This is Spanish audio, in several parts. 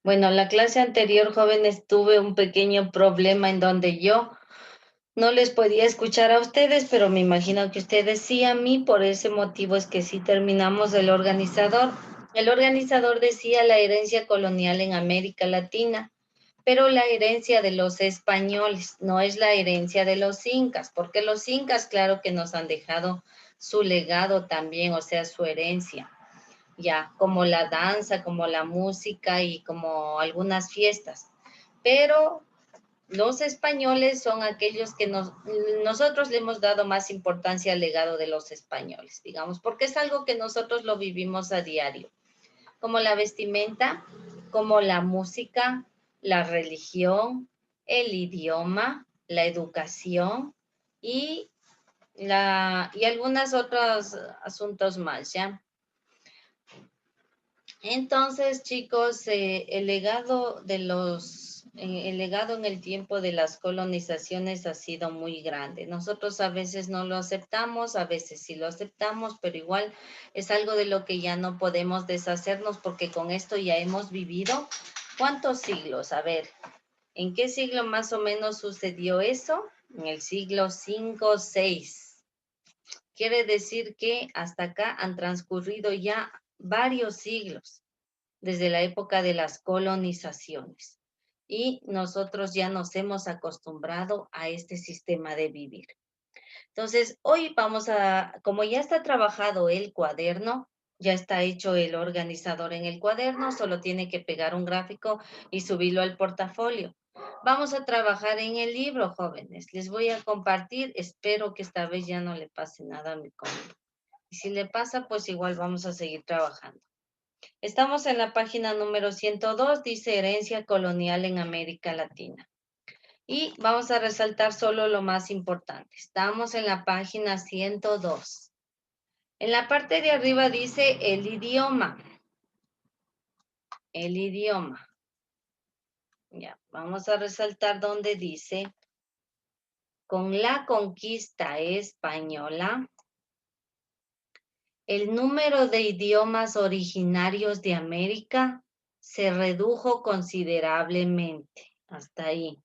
Bueno, la clase anterior, jóvenes, tuve un pequeño problema en donde yo no les podía escuchar a ustedes, pero me imagino que ustedes sí a mí, por ese motivo es que sí terminamos el organizador. El organizador decía la herencia colonial en América Latina, pero la herencia de los españoles, no es la herencia de los incas, porque los incas, claro que nos han dejado su legado también, o sea, su herencia, ya, como la danza, como la música y como algunas fiestas. Pero los españoles son aquellos que nosotros le hemos dado más importancia al legado de los españoles, digamos, porque es algo que nosotros lo vivimos a diario, como la vestimenta, como la música, la religión, el idioma, la educación y, y algunos otros asuntos más, ¿ya? Entonces, chicos, el legado en el tiempo de las colonizaciones ha sido muy grande. Nosotros a veces no lo aceptamos, a veces sí lo aceptamos, pero igual es algo de lo que ya no podemos deshacernos porque con esto ya hemos vivido. ¿Cuántos siglos? A ver, ¿en qué siglo más o menos sucedió eso? En el siglo 5, 6. Quiere decir que hasta acá han transcurrido ya varios siglos desde la época de las colonizaciones. Y nosotros ya nos hemos acostumbrado a este sistema de vivir. Entonces, hoy vamos como ya está trabajado el cuaderno, ya está hecho el organizador en el cuaderno, solo tiene que pegar un gráfico y subirlo al portafolio. Vamos a trabajar en el libro, jóvenes. Les voy a compartir. Espero que esta vez ya no le pase nada a mi compu. Y si le pasa, pues igual vamos a seguir trabajando. Estamos en la página número 102, dice herencia colonial en América Latina. Y vamos a resaltar solo lo más importante. Estamos en la página 102. En la parte de arriba dice el idioma. El idioma. Ya, vamos a resaltar donde dice, con la conquista española, el número de idiomas originarios de América se redujo considerablemente. Hasta ahí.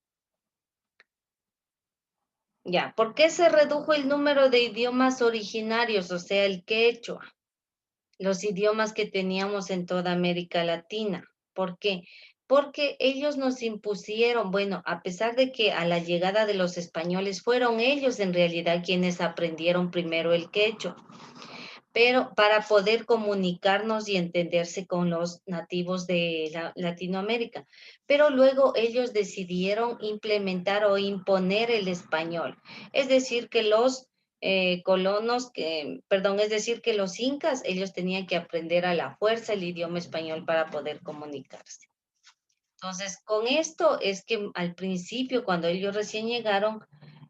Ya, ¿por qué se redujo el número de idiomas originarios, o sea, el quechua, los idiomas que teníamos en toda América Latina? ¿Por qué? Porque ellos nos impusieron, bueno, a pesar de que a la llegada de los españoles fueron ellos en realidad quienes aprendieron primero el quechua, pero para poder comunicarnos y entenderse con los nativos de Latinoamérica. Pero luego ellos decidieron implementar o imponer el español. Es decir, que los es decir, que los incas, ellos tenían que aprender a la fuerza el idioma español para poder comunicarse. Entonces, con esto es que al principio, cuando ellos recién llegaron,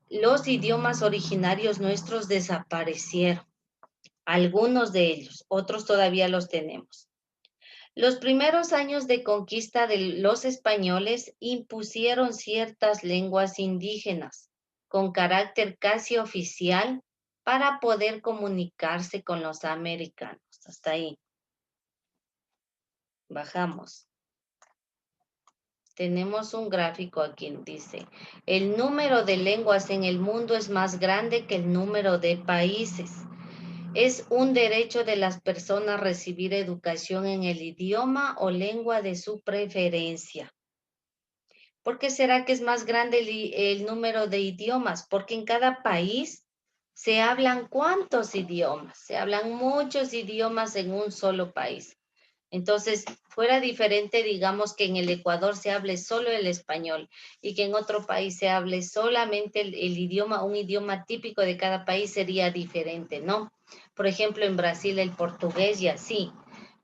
los idiomas originarios nuestros desaparecieron. Algunos de ellos, otros todavía los tenemos. Los primeros años de conquista de los españoles impusieron ciertas lenguas indígenas con carácter casi oficial para poder comunicarse con los americanos. Hasta ahí. Bajamos. Tenemos un gráfico aquí, dice, el número de lenguas en el mundo es más grande que el número de países. Es un derecho de las personas recibir educación en el idioma o lengua de su preferencia. ¿Por qué será que es más grande el número de idiomas? Porque en cada país se hablan ¿cuántos idiomas? Se hablan muchos idiomas en un solo país. Entonces, fuera diferente, digamos que en el Ecuador se hable solo el español y que en otro país se hable solamente el idioma, un idioma típico de cada país sería diferente, ¿no? Por ejemplo, en Brasil el portugués y así.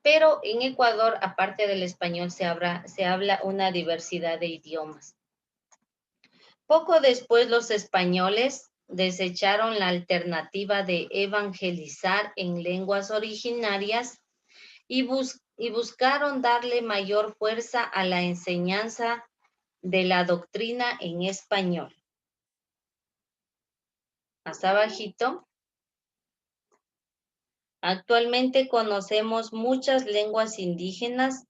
Pero en Ecuador, aparte del español, se habla una diversidad de idiomas. Poco después, los españoles desecharon la alternativa de evangelizar en lenguas originarias y buscaron darle mayor fuerza a la enseñanza de la doctrina en español. Más abajito. Actualmente conocemos muchas lenguas indígenas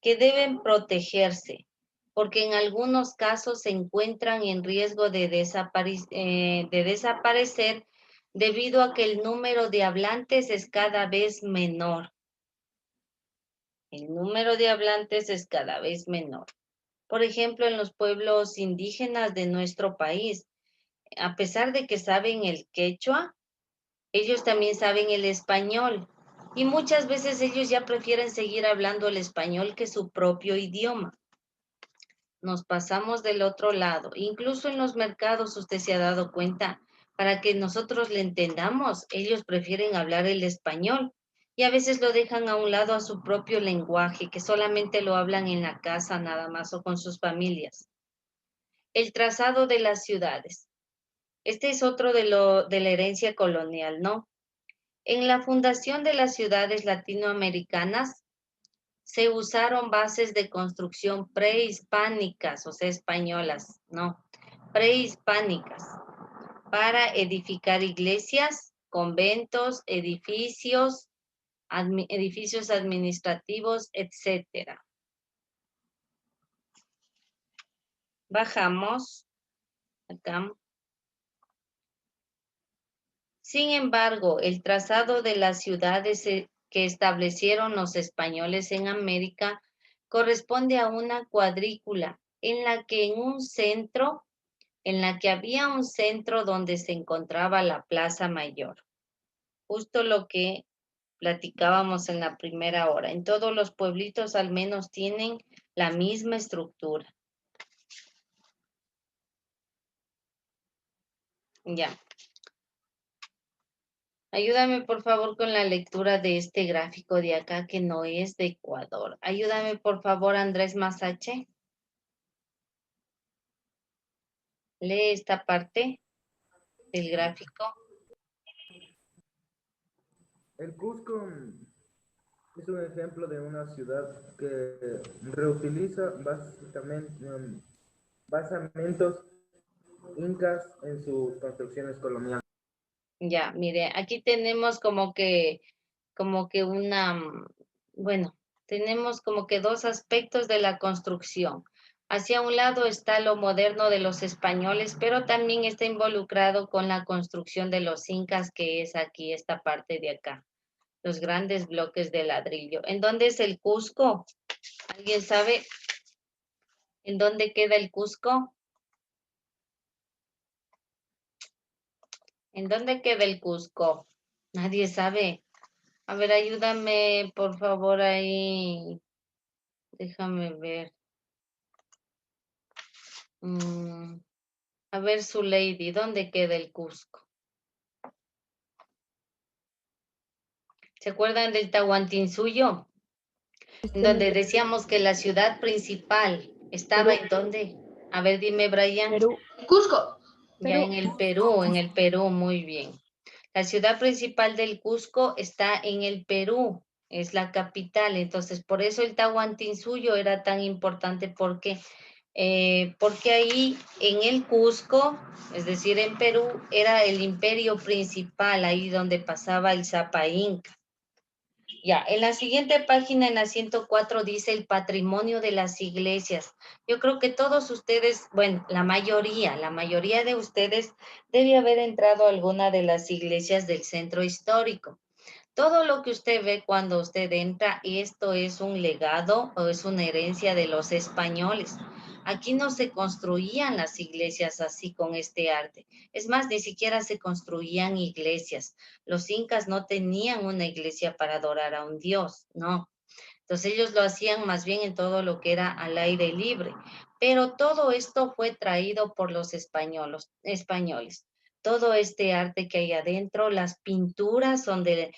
que deben protegerse, porque en algunos casos se encuentran en riesgo de desaparecer debido a que el número de hablantes es cada vez menor. El número de hablantes es cada vez menor. Por ejemplo, en los pueblos indígenas de nuestro país, a pesar de que saben el quechua, ellos también saben el español. Y muchas veces ellos ya prefieren seguir hablando el español que su propio idioma. Nos pasamos del otro lado. Incluso en los mercados usted se ha dado cuenta, para que nosotros le entendamos, ellos prefieren hablar el español y a veces lo dejan a un lado a su propio lenguaje, que solamente lo hablan en la casa nada más o con sus familias. El trazado de las ciudades. Este es otro de la herencia colonial, ¿no? En la fundación de las ciudades latinoamericanas se usaron bases de construcción prehispánicas, o sea, españolas, no, prehispánicas, para edificar iglesias, conventos, edificios, edificios administrativos, etcétera. Bajamos acá. Sin embargo, el trazado de las ciudades que establecieron los españoles en América corresponde a una cuadrícula en la que había un centro donde se encontraba la Plaza Mayor. Justo lo que platicábamos en la primera hora. En todos los pueblitos al menos tienen la misma estructura. Ya. Ayúdame por favor con la lectura de este gráfico de acá que no es de Ecuador. Ayúdame por favor, Andrés Masache. Lee esta parte del gráfico. El Cusco es un ejemplo de una ciudad que reutiliza básicamente basamentos incas en sus construcciones coloniales. Ya, mire, aquí tenemos como que bueno, tenemos como que dos aspectos de la construcción. Hacia un lado está lo moderno de los españoles, pero también está involucrado con la construcción de los incas, que es aquí, esta parte de acá, los grandes bloques de ladrillo. ¿En dónde es el Cusco? ¿Alguien sabe en dónde queda el Cusco? ¿En dónde queda el Cusco? Nadie sabe. A ver, ayúdame, por favor, ahí. Déjame ver. A ver, su lady, ¿dónde queda el Cusco? ¿Se acuerdan del Tahuantinsuyo? En donde decíamos que la ciudad principal estaba Perú. en dónde. A ver, dime, Brian. Perú. Cusco. Ya en el Perú, muy bien. La ciudad principal del Cusco está en el Perú, es la capital. Entonces, por eso el Tahuantinsuyo era tan importante porque ahí en el Cusco, es decir, en Perú, era el imperio principal, ahí donde pasaba el Zapa Inca. Ya, en la siguiente página, en la 104, dice el patrimonio de las iglesias. Yo creo que todos ustedes, bueno, la mayoría de ustedes debe haber entrado a alguna de las iglesias del centro histórico. Todo lo que usted ve cuando usted entra, esto es un legado o es una herencia de los españoles. Aquí no se construían las iglesias así con este arte. Es más, ni siquiera se construían iglesias. Los incas no tenían una iglesia para adorar a un dios, no. Entonces ellos lo hacían más bien en todo lo que era al aire libre. Pero todo esto fue traído por los españoles. Todo este arte que hay adentro, las pinturas son de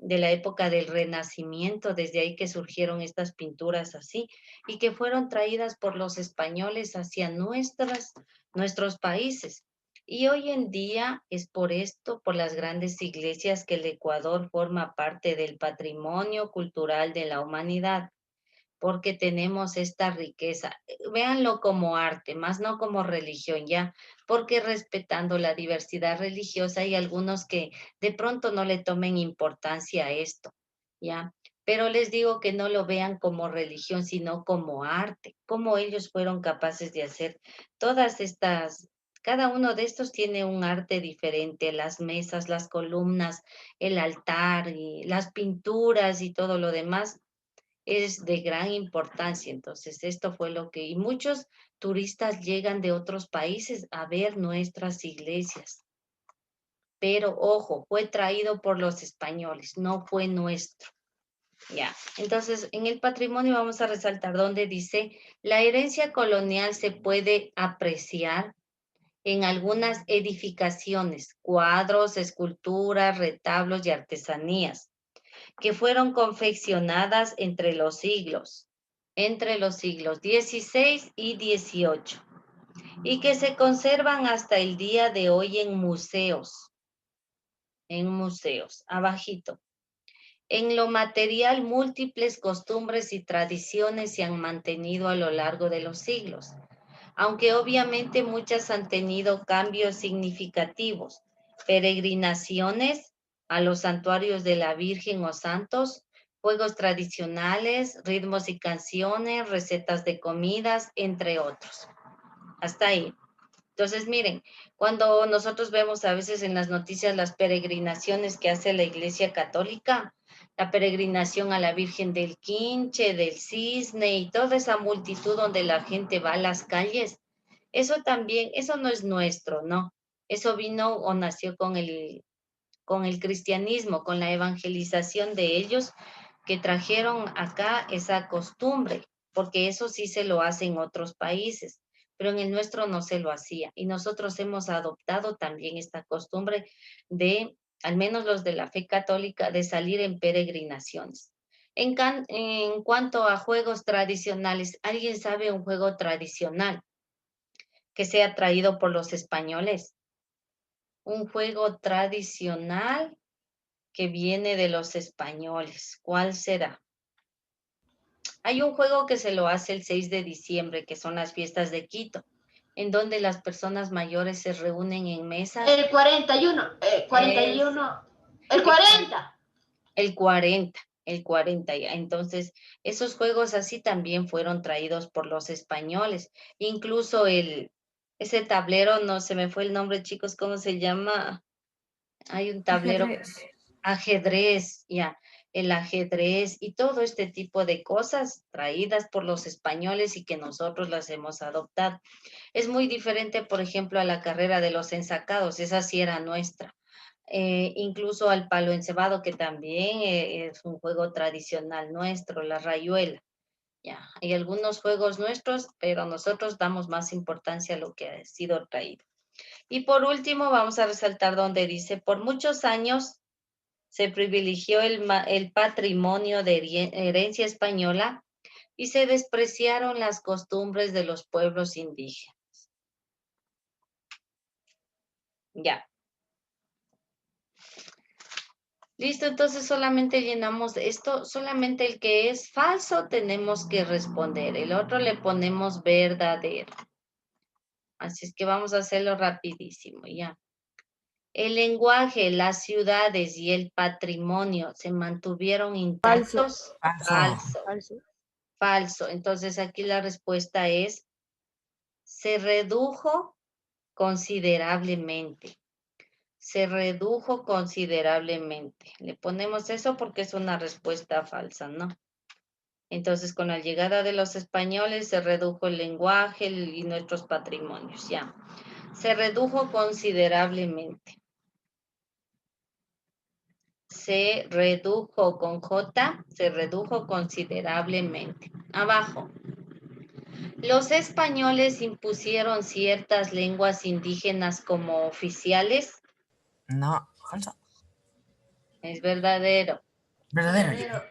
la época del Renacimiento, desde ahí que surgieron estas pinturas así, y que fueron traídas por los españoles hacia nuestros países. Y hoy en día es por esto, por las grandes iglesias, que el Ecuador forma parte del patrimonio cultural de la humanidad, porque tenemos esta riqueza. Véanlo como arte, más no como religión, ya, porque respetando la diversidad religiosa hay algunos que de pronto no le tomen importancia a esto, ya. Pero les digo que no lo vean como religión, sino como arte, como ellos fueron capaces de hacer todas estas, cada uno de estos tiene un arte diferente, las mesas, las columnas, el altar y las pinturas y todo lo demás es de gran importancia. Entonces, esto fue lo que, y muchos turistas llegan de otros países a ver nuestras iglesias. Pero ojo, fue traído por los españoles, no fue nuestro. Ya, entonces en el patrimonio vamos a resaltar donde dice, la herencia colonial se puede apreciar en algunas edificaciones, cuadros, esculturas, retablos y artesanías, que fueron confeccionadas entre los siglos XVI y XVIII, y que se conservan hasta el día de hoy en museos, abajito. En lo material, múltiples costumbres y tradiciones se han mantenido a lo largo de los siglos, aunque obviamente muchas han tenido cambios significativos. Peregrinaciones a los santuarios de la Virgen o santos, juegos tradicionales, ritmos y canciones, recetas de comidas, entre otros. Hasta ahí. Entonces, miren, cuando nosotros vemos a veces en las noticias las peregrinaciones que hace la Iglesia Católica, la peregrinación a la Virgen del Quinche, del Cisne y toda esa multitud donde la gente va a las calles, eso también, eso no es nuestro, ¿no? Eso vino o nació con el cristianismo, con la evangelización de ellos que trajeron acá esa costumbre, porque eso sí se lo hace en otros países, pero en el nuestro no se lo hacía. Y nosotros hemos adoptado también esta costumbre de, al menos los de la fe católica, de salir en peregrinaciones. En cuanto a juegos tradicionales, ¿alguien sabe un juego tradicional que sea traído por los españoles? Un juego tradicional que viene de los españoles. ¿Cuál será? Hay un juego que se lo hace el 6 de diciembre, que son las fiestas de Quito, en donde las personas mayores se reúnen en mesas. El 41, Es 41, el el 40. El 40, el 40 ya. Entonces, esos juegos así también fueron traídos por los españoles. Incluso ese tablero, no se me fue el nombre, chicos, ¿cómo se llama? Hay un tablero, Ajedrez. ajedrez, ya, el ajedrez y todo este tipo de cosas traídas por los españoles y que nosotros las hemos adoptado. Es muy diferente, por ejemplo, a la carrera de los ensacados, esa sí era nuestra. Incluso al palo encebado, que también es un juego tradicional nuestro, la rayuela. Ya, hay algunos juegos nuestros, pero nosotros damos más importancia a lo que ha sido traído. Y por último, vamos a resaltar donde dice, por muchos años se privilegió el patrimonio de herencia española y se despreciaron las costumbres de los pueblos indígenas. Ya. Listo, entonces solamente llenamos esto, solamente el que es falso tenemos que responder, el otro le ponemos verdadero. Así es que vamos a hacerlo rapidísimo, ya. El lenguaje, las ciudades y el patrimonio se mantuvieron intactos. Falso. Falso. Falso. Entonces aquí la respuesta es, se redujo considerablemente. Se redujo considerablemente. Le ponemos eso porque es una respuesta falsa, ¿no? Entonces, con la llegada de los españoles se redujo el lenguaje y nuestros patrimonios, ya. Se redujo considerablemente. Se redujo con J, se redujo considerablemente. Abajo. Los españoles impusieron ciertas lenguas indígenas como oficiales. No, falso. Es verdadero. Verdadero.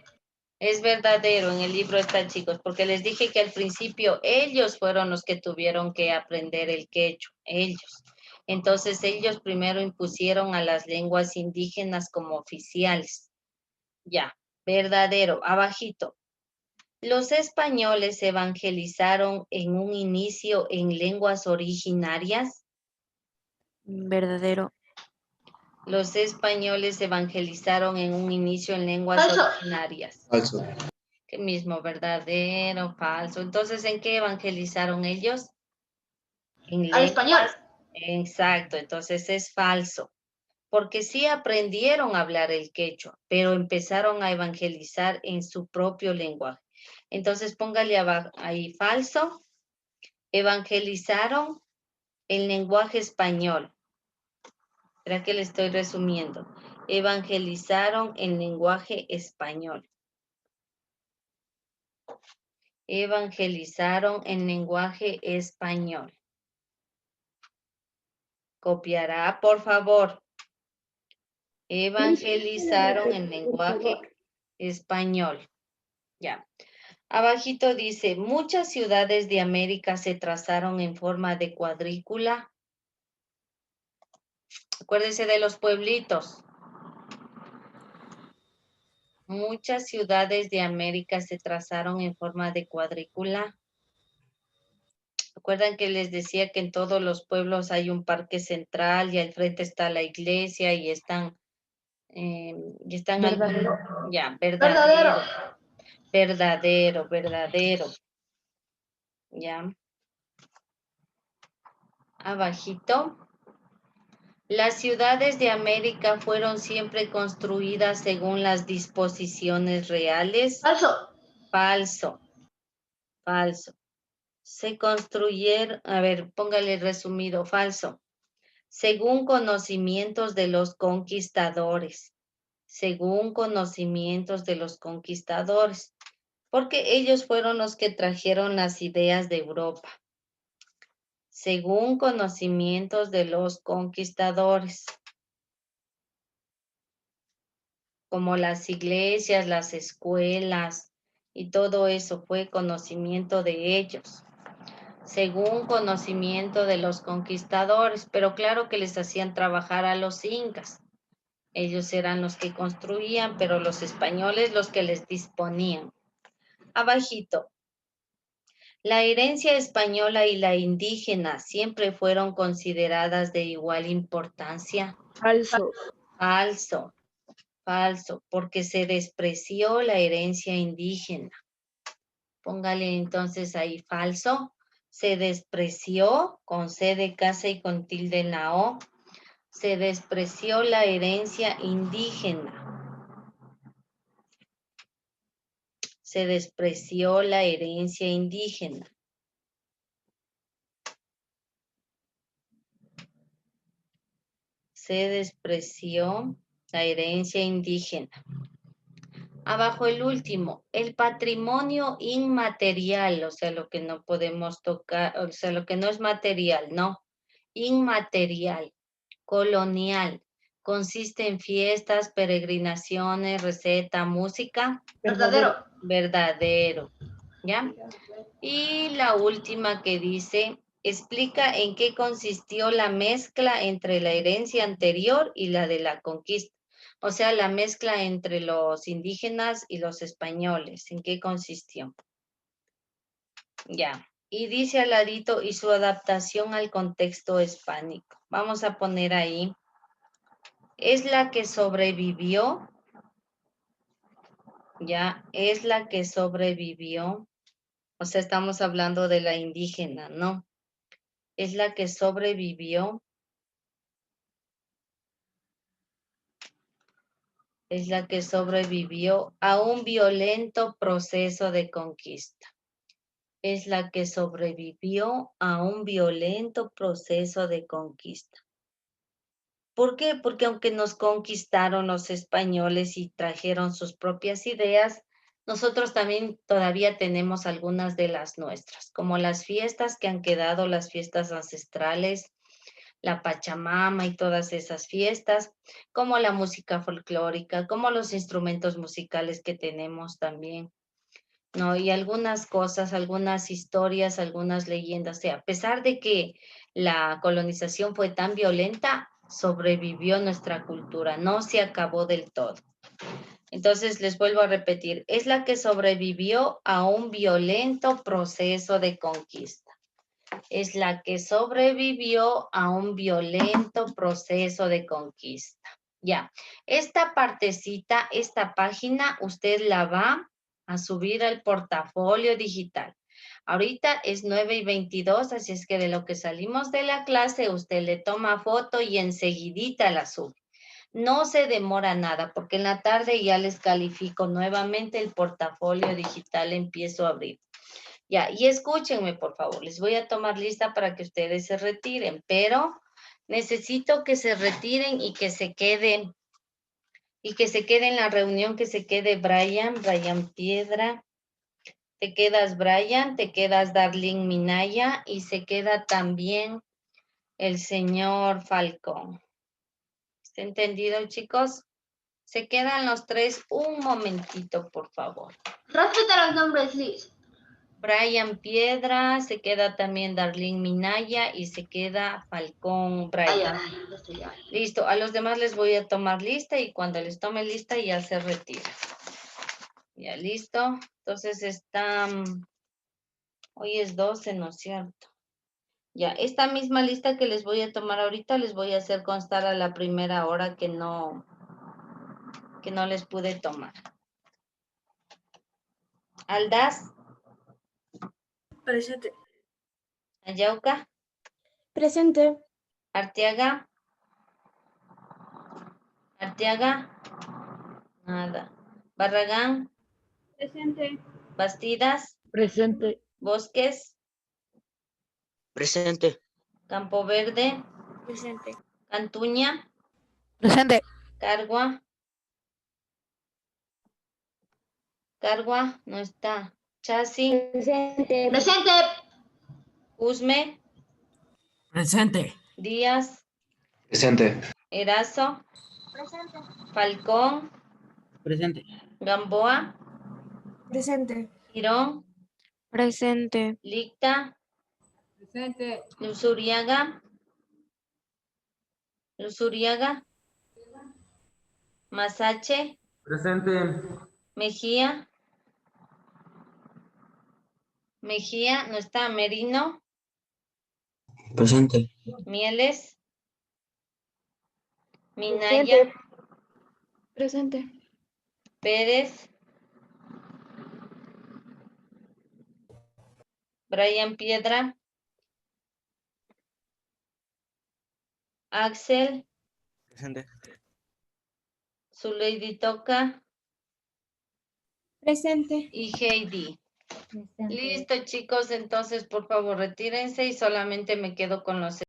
Es verdadero, en el libro está, chicos, porque les dije que al principio ellos fueron los que tuvieron que aprender el quechua, ellos. Entonces ellos primero impusieron a las lenguas indígenas como oficiales. Ya, verdadero, abajito. Los españoles evangelizaron en un inicio en lenguas originarias. Verdadero. Los españoles evangelizaron en un inicio en lenguas Falso. originarias. Falso. ¿Qué mismo? ¿Verdadero? ¿Falso? Entonces, ¿en qué evangelizaron ellos? En Al español. lenguas. Exacto, entonces es falso. Porque sí aprendieron a hablar el quechua, pero empezaron a evangelizar en su propio lenguaje. Entonces, póngale abajo ahí falso. Evangelizaron el lenguaje español. Espera que le estoy resumiendo. Evangelizaron el lenguaje español. Evangelizaron el lenguaje español. Copiará, por favor. Evangelizaron el lenguaje español. Ya. Abajito dice, muchas ciudades de América se trazaron en forma de cuadrícula. Acuérdense de los pueblitos. Muchas ciudades de América se trazaron en forma de cuadrícula. ¿Recuerdan que les decía que en todos los pueblos hay un parque central y al frente está la iglesia y están Verdadero. ya, Verdadero. verdadero. Ya. Abajito. Las ciudades de América fueron siempre construidas según las disposiciones reales. Falso. Falso. Falso. Se construyeron, a ver, póngale resumido, falso. Según conocimientos de los conquistadores. Según conocimientos de los conquistadores. Porque ellos fueron los que trajeron las ideas de Europa. Según conocimientos de los conquistadores. Como las iglesias, las escuelas y todo eso fue conocimiento de ellos, según conocimiento de los conquistadores, pero claro que les hacían trabajar a los incas. Ellos eran los que construían, pero los españoles los que les disponían. Abajito. La herencia española y la indígena siempre fueron consideradas de igual importancia. Falso. Falso. Falso, porque se despreció la herencia indígena. Póngale entonces ahí falso. Se despreció con C de casa y con tilde en la O. Se despreció la herencia indígena. Se despreció la herencia indígena. Se despreció la herencia indígena. Abajo el último, el patrimonio inmaterial, o sea, lo que no podemos tocar, o sea, lo que no es material, no. Inmaterial, colonial, consiste en fiestas, peregrinaciones, receta, música. Verdadero. Verdadero, ¿ya? Y la última que dice, explica en qué consistió la mezcla entre la herencia anterior y la de la conquista. O sea, la mezcla entre los indígenas y los españoles. ¿En qué consistió? Ya. Y dice al ladito, y su adaptación al contexto hispánico. Vamos a poner ahí. Es la que sobrevivió. Ya, es la que sobrevivió. O sea, estamos hablando de la indígena, ¿no? Es la que sobrevivió. Es la que sobrevivió a un violento proceso de conquista. Es la que sobrevivió a un violento proceso de conquista. ¿Por qué? Porque aunque nos conquistaron los españoles y trajeron sus propias ideas, nosotros también todavía tenemos algunas de las nuestras, como las fiestas que han quedado, las fiestas ancestrales, la Pachamama y todas esas fiestas, como la música folclórica, como los instrumentos musicales que tenemos también, ¿no? Y algunas cosas, algunas historias, algunas leyendas. O sea, a pesar de que la colonización fue tan violenta, sobrevivió nuestra cultura, no se acabó del todo. Entonces, les vuelvo a repetir, es la que sobrevivió a un violento proceso de conquista. Es la que sobrevivió a un violento proceso de conquista. Ya, esta partecita, esta página, usted la va a subir al portafolio digital. Ahorita es 9:22, así es que de lo que salimos de la clase, usted le toma foto y enseguidita la sube. No se demora nada, porque en la tarde ya les califico nuevamente el portafolio digital, empiezo a abrir. Ya, y escúchenme, por favor, les voy a tomar lista para que ustedes se retiren, pero necesito que se retiren y que se queden en la reunión, que se quede Brian Piedra, te quedas Brian, te quedas Darlene Minaya y se queda también el señor Falcón. ¿Está entendido, chicos? Se quedan los tres un momentito, por favor. Respeta los nombres, Liz. Brian Piedra, se queda también Darlene Minaya y se queda Falcón Brian. Listo, a los demás les voy a tomar lista y cuando les tome lista ya se retira. Ya, listo. Entonces hoy es 12, ¿no es cierto? Ya, esta misma lista que les voy a tomar ahorita, les voy a hacer constar a la primera hora que no les pude tomar. Aldaz. Presente. Ayauca. Presente. Arteaga. Nada. Barragán. Presente. Bastidas. Presente. Bosques. Presente. Campo Verde. Presente. Cantuña. Presente. Cargua, no está. Chasi. Presente. Usme. Presente. Díaz. Presente. Erazo. Presente. Falcón. Presente. Gamboa. Presente. Girón. Presente. Licta. Presente. Luzuriaga. Masache. Presente. Mejía, no está. Merino. Presente. Mieles. Minaya. Presente. Pérez. Brian Piedra. Axel. Presente. Zuleidi Toca. Presente. Y Heidi. Listo, chicos, entonces por favor retírense y solamente me quedo con los